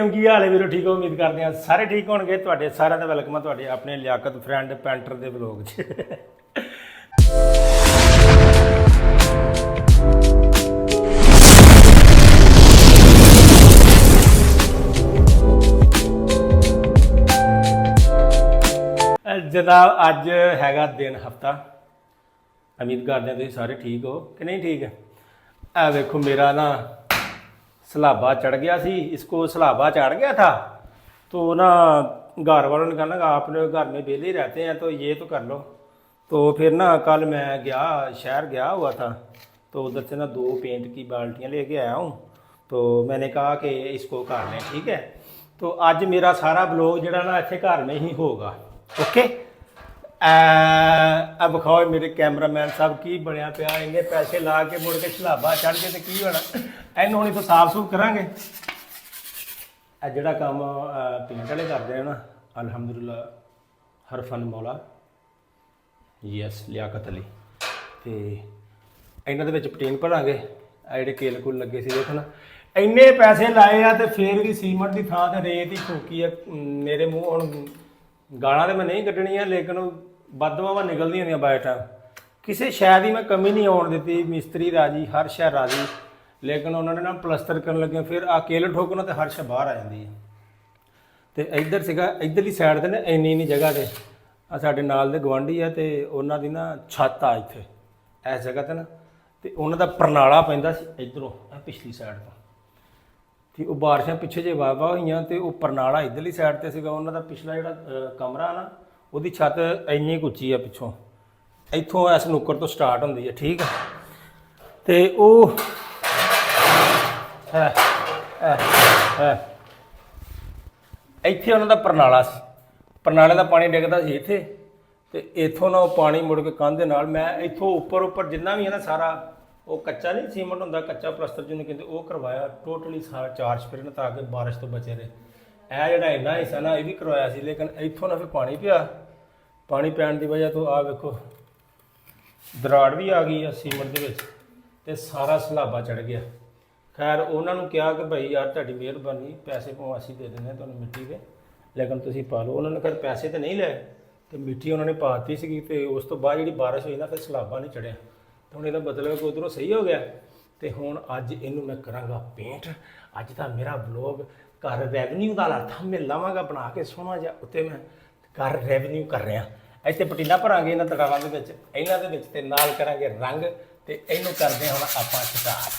वालेकुम की हाल है वीरो ठीक हो उम्मीद करते हैं सारे ठीक होंगे तुहाडे सारिਆਂ ਦਾ ਵੈਲਕਮ ਹੈ ਤੁਹਾਡੇ ਆਪਣੇ ਲਿਆਕਤ ਫਰੈਂਡ ਪੈਂਟਰ ਦੇ ਵਲੌਗ 'ਚ जनाब अज हैगा दिन हफ्ता उम्मीद करते हैं तुम सारे ठीक हो कि नहीं ठीक है। आ देखो मेरा ना सलाबा चढ़ गया सी, इसको सलाबा चढ़ गया था तो ना घर वालों ने कहना आप घर में बेले रहते हैं तो ये तो कर लो। तो फिर ना कल मैं गया शहर गया हुआ था तो उधर से ना 2 पेंट की बाल्टियाँ लेके आया हूँ। तो मैंने कहा कि इसको कर लें ठीक है। तो आज मेरा सारा ब्लॉग जरा ना इतने घर में ही होगा ओके। अब खाओ मेरे कैमरामैन साहब की बनया पिया इन्ने पैसे ला के मुड़ के सलाबा चढ़ के तो की होना इन्हों नहीं तो साफ सूफ करांगे। जोड़ा काम पेंट वाले करते हैं ना अलहमदुलिल्लाह हर फन मौला यस लियाकत अली तो इन्हों के पटीन भरांगे जोड़े केल कुल लगे से देखना इन्ने पैसे लाए आ तो फिर भी सीमट की थां ते रेत ही ठोकी है। मेरे मूँह हुण गालां तो मैं नहीं कड्ढणियां लेकिन बदवावां निकलदियां ने बाय टाइम किसी शै दी मैं कमी नहीं आउण दित्ती। मिस्त्री राजी हर शै राजी लेकिन उन्होंने ना प्लस्तर करन लगे फिर आ केल ठोकना तो हर शै बाहर आ जाती है। तो इधर सीगा इधरली साइड ते ना इन्नी जगह ते आ साडे नाल दे गवांढी है तो उन्हां दी ना छत आ इत्थे इस जगह ते ना तो उन्हां दा परनाला पैंदा सी इधरों पिछली साइड तो तो वो बारिशां पिछे जे वाह हुई तो वह परनाला इधरली साइड ते सीगा उन्हां दा पिछला जिहड़ा कमरा ना वो छत इन्नी उच्ची है पिछों इत्थों इस नुक्कड़ तो स्टार्ट होंदी है ठीक है। तो वो इत्थे उन्हां दा परनाला सी परनाले का पानी डिगदा सी इत्थे ते इत्थों ना पानी मुड़ के कंध दे नाल मैं इत्थों उपर जिन्ना भी है ना सारा वो कच्चा नहीं सीमेंट होंदा कच्चा प्लस्तर जिन्होंने कहते वो करवाया टोटली सारा 4 स्पिरिट ताकि बारिश तो बचे रहे। यह जोड़ा इन्ना हिस्सा ना ये भी करवाया सी लेकिन इत्थों ना फिर पानी पिया पानी पैन की वजह तो आ वेखो दराड़ भी आ गई है सीमेंट के ते सारा सलाबा चढ़ गया। खैर उन्होंने कहा कि भाई यार तुहाडी मेहरबानी पैसे भावें असीं दे देंगे तुहानूं मिट्टी के लेकिन तुसीं पा लो। उन्होंने कहा पैसे तो नहीं लए तो मिट्टी उन्होंने पाती सी ते उस तो बाद जिहड़ी बारिश हुई ना फिर सलाबा नहीं चढ़िया। ਹੁਣ ਇਹਦਾ ਮਤਲਬ ਕਿ ਉਧਰੋਂ ਸਹੀ ਹੋ ਗਿਆ ਤੇ ਹੁਣ ਅੱਜ ਇਹਨੂੰ ਮੈਂ ਕਰਾਂਗਾ ਪੇਂਟ। ਅੱਜ ਤਾਂ ਮੇਰਾ ਵਲੌਗ ਘਰ ਰੈਵਨਿਊ ਦਾ ਥੰਬਨੇਲ ਲਾਵਾਂਗਾ ਬਣਾ ਕੇ ਸੋਹਣਾ ਜਿਹਾ ਉੱਤੇ ਮੈਂ ਘਰ ਰੈਵਨਿਊ ਕਰ ਰਿਹਾ। ਇੱਥੇ ਪਟੀਨਾ ਭਰਾਂਗੇ ਇਹਨਾਂ ਤੜਾਵਾਂ ਦੇ ਵਿੱਚ ਇਹਨਾਂ ਦੇ ਵਿੱਚ ਤੇ ਨਾਲ ਕਰਾਂਗੇ ਰੰਗ ਤੇ ਇਹਨੂੰ ਕਰਦੇ ਹੁਣ ਆਪਾਂ ਸਟਾਰਟ।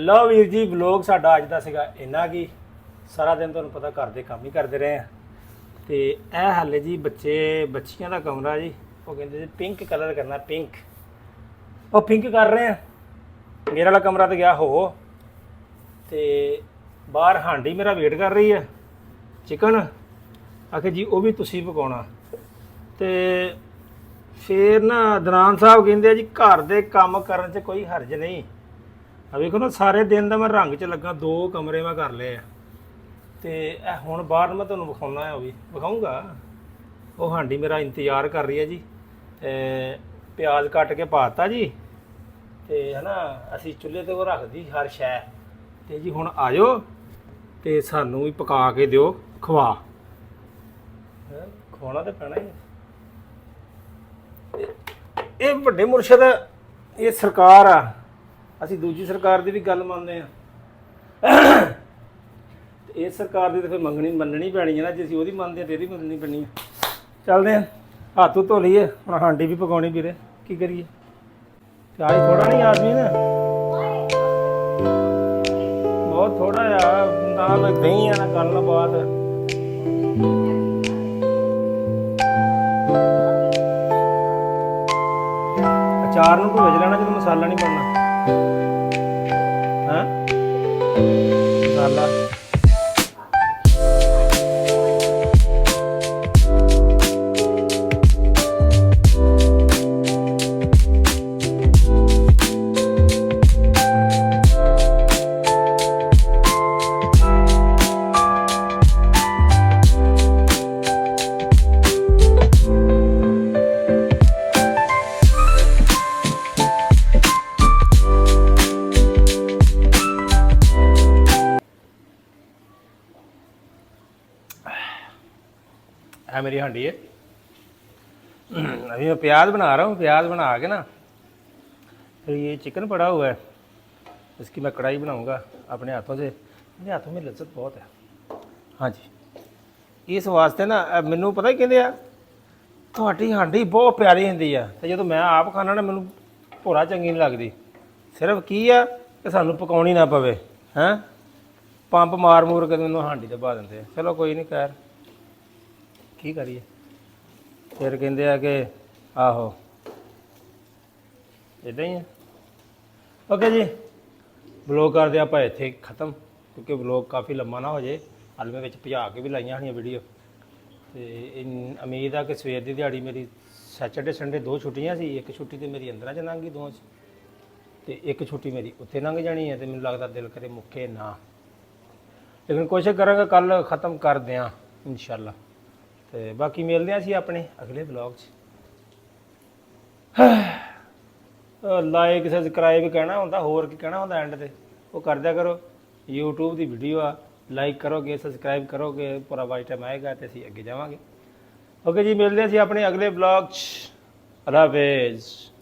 ਲਓ ਵੀਰ ਜੀ, ਵਲੋਗ ਸਾਡਾ ਅੱਜ ਦਾ ਸੀਗਾ ਇੰਨਾ ਕੀ। ਸਾਰਾ ਦਿਨ ਤੁਹਾਨੂੰ ਪਤਾ ਘਰ ਦੇ ਕੰਮ ਹੀ ਕਰਦੇ ਰਹੇ ਆ। ਤੇ ਇਹ ਹਾਲੇ ਜੀ ਬੱਚੀਆਂ ਦਾ ਕਮਰਾ ਜੀ, ਉਹ ਕਹਿੰਦੇ ਜੀ ਪਿੰਕ ਕਲਰ ਕਰਨਾ, ਪਿੰਕ। ਉਹ ਪਿੰਕ ਕਰ ਰਹੇ ਆ। ਮੇਰੇ ਵਾਲਾ ਕਮਰਾ ਤੇ ਗਿਆ ਹੋ, ਤੇ ਬਾਹਰ ਹਾਂਡੀ ਮੇਰਾ ਵੇਟ ਕਰ ਰਹੀ ਹੈ ਚਿਕਨ। ਆਖੇ ਜੀ ਉਹ ਵੀ ਤੁਸੀਂ ਪਕਾਉਣਾ। ਤੇ ਫਿਰ ਨਾ ਦਨਾਨ ਸਾਹਿਬ ਕਹਿੰਦੇ ਆ ਜੀ ਘਰ ਦੇ ਕੰਮ ਕਰਨ 'ਚ ਕੋਈ ਹਰਜ ਨਹੀਂ। ਆ ਵੇਖੋ ਨਾ, ਸਾਰੇ ਦਿਨ ਦਾ ਮੈਂ ਰੰਗ 'ਚ ਲੱਗਾ, 2 ਕਮਰੇ ਮੈਂ ਕਰ ਲਏ ਆ। ਤੇ ਇਹ ਹੁਣ ਬਾਹਰ ਮੈਂ ਤੁਹਾਨੂੰ ਵਿਖਾਉਣਾ ਹੈ, ਉਹ ਵੀ ਵਿਖਾਊਂਗਾ। ਉਹ ਹਾਂਡੀ ਮੇਰਾ ਇੰਤਜ਼ਾਰ ਕਰ ਰਹੀ ਹੈ ਜੀ। ਪਿਆਜ਼ ਕੱਟ ਕੇ ਪਾਤਾ ਜੀ, ਤੇ ਹੈ ਨਾ ਅਸੀਂ ਚੁੱਲ੍ਹੇ 'ਤੇ ਉਹ ਰੱਖਦੀ ਹਰ ਸ਼ੈ। ਤੇ ਜੀ ਹੁਣ ਆ ਜਾਓ ਤੇ ਸਾਨੂੰ ਵੀ ਪਕਾ ਕੇ ਦਿਓ, ਖਵਾਉਣਾ ਤਾਂ ਪੈਣਾ ਹੀ। ਇਹ ਵੱਡੇ ਮੁਰਸ਼ਦ, ਇਹ ਸਰਕਾਰ ਆ, ਅਸੀਂ ਦੂਜੀ ਸਰਕਾਰ ਦੀ ਵੀ ਗੱਲ ਮੰਨਦੇ ਹਾਂ। ਇਹ ਸਰਕਾਰ ਦੀ ਤਾਂ ਫਿਰ ਮੰਨਣੀ ਪੈਣੀ ਹੈ ਨਾ। ਜੇ ਅਸੀਂ ਉਹਦੀ ਮੰਨਦੇ ਹਾਂ ਤੇ ਇਹਦੀ ਮੰਨਣੀ ਪੈਣੀ ਹੈ। ਚੱਲਦੇ ਹਾਂ, ਹੱਥ ਧੋ ਲਈਏ, ਹੁਣ ਹਾਂਡੀ ਵੀ ਪਕਾਉਣੀ ਵੀਰੇ, ਕੀ ਕਰੀਏ। ਪਿਆਜ਼ ਥੋੜਾ ਨਹੀਂ ਆਦਮੀ ਨਾ, ਬਹੁਤ ਥੋੜਾ ਆ, ਨਾਲ ਦਹੀਂ ਆ ਨਾ ਗੱਲ ਨਾ ਬਾਤ। ਅਚਾਰ ਨੂੰ ਭੁੱਜ ਲੈਣਾ ਜਦੋਂ ਮਸਾਲਾ ਨਹੀਂ ਬਣਨਾ। ਹਾਂ ਮਸਾਲਾ है मेरी हांडी है। अभी मैं प्याज बना रहा हूँ। प्याज बना के ना फिर ये चिकन पड़ा हुआ है, इसकी मैं कढ़ाई बनाऊँगा अपने हाथों से। मेरे हाथों में लज्जत बहुत है। हाँ जी, इस वास्ते ना मैनू पता ही कहते थोड़ी हांडी बहुत प्यारी होंगी है। तो जो मैं आप खाना ना मैनू भोरा चंगी नहीं लगती। सिर्फ की है कि सानू पकाउणी ना पवे हैं, पंप मार मूर के मैनू हांडी ते पा देंगे। चलो कोई नहीं, खैर की करिए। फिर कहते हैं कि आहो इदा ही है। ओके जी, ब्लॉग करते आप इत्थे खत्म, क्योंकि ब्लॉग काफ़ी लम्बा ना हो जाए। हल मैं भजा के भी लाइया होनी वीडियो। तो उम्मीद है कि सवेर की दिहाड़ी मेरी सैटरडे संडे 2 छुट्टियां सी। एक छुट्टी तो मेरी अंदर च लंघ गई 2 तो एक छुट्टी मेरी उत्थे लंघ जानी है। तो मैनूं लगता दिल करे मुक्के ना, लेकिन कोशिश करांगा कल ख़त्म कर दें इंशाअल्लाह। तो बाकी मिलते हैं अपने अगले ब्लॉग च। लाइक सबसक्राइब कहना होंदा, होर की कहना होंदा एंड ते वो कर दिया करो। यूट्यूब की वीडियो आ, लाइक करोगे सबसक्राइब करोगे, पूरा वाच टाइम आएगा तो असी अगे जावांगे। ओके जी, मिलते हैं अपने अगले ब्लॉग च। अल्लाह हाफिज़।